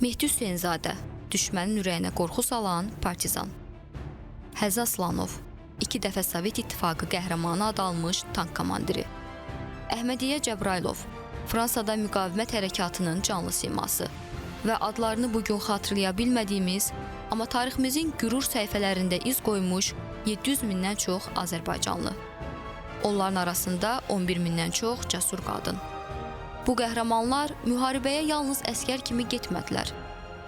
Mehdi Hüseynzadə, düşmənin ürəyinə qorxu salan partizan. Həzza Aslanov, 2 dəfə Sovet İttifaqı qəhrəmanı adı almış tank komandiri. Əhmədiyyə Cəbrailov, Fransada müqavimət hərəkatının canlı siması və adlarını bugün xatırlaya bilmədiyimiz, amma tariximizin qürur səhifələrində iz qoymuş 700 mindən çox Azərbaycanlı. Onların arasında 11 mindən çox cəsur qadın. Bu qəhrəmanlar müharibəyə yalnız əskər kimi getmədilər.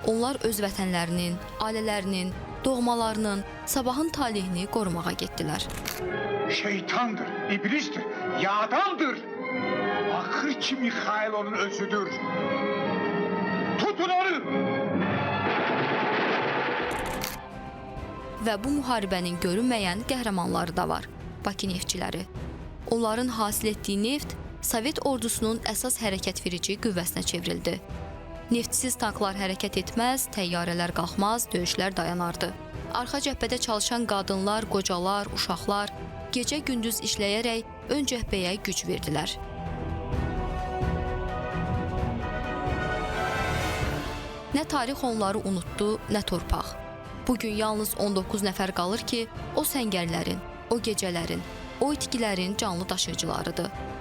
Onlar öz vətənlərinin, ailələrinin, doğmalarının, sabahın talihini qorumağa getdilər. Şeytandır, iblistir, yağdandır. Axır ki Mikhail onun özüdür. Tutun onu! Və bu müharibənin görünməyən qəhrəmanları da var, Bakı neftçiləri. Onların hasil etdiyi neft Sovet ordusunun əsas hərəkət verici qüvvəsinə çevrildi. Neftsiz tanklar hərəkət etməz, təyyarələr qalxmaz, döyüşlər dayanardı. Arxa cəbhədə çalışan qadınlar, qocalar, uşaqlar gecə-gündüz işləyərək ön cəbhəyə güc verdilər. Nə tarix onları unutdu, nə torpaq. Bugün yalnız 19 nəfər qalır ki, o səngərlərin, o gecələrin, o itkilərin canlı daşıyıcılarıdır.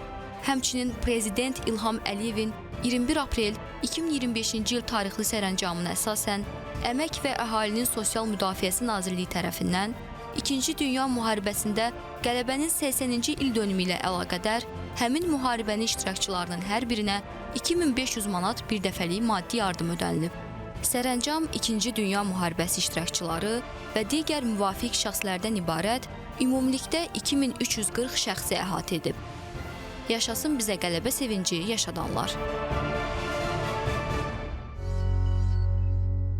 Həmçinin Prezident İlham Əliyevin 21 aprel 2025-ci il tarixli sərəncamına əsasən Əmək və Əhalinin Sosial Müdafiəsi Nazirliyi tərəfindən 2-ci Dünya müharibəsində qələbənin 80-ci il dönümü ilə əlaqədar həmin müharibənin iştirakçılarının hər birinə 2500 manat bir dəfəlik maddi yardım ödənilib. Sərəncam 2-ci Dünya müharibəsi iştirakçıları və digər müvafiq şəxslərdən ibarət ümumilikdə 2340 şəxsi əhatə edib. Yaşasın bizə qələbə sevinci yaşadanlar.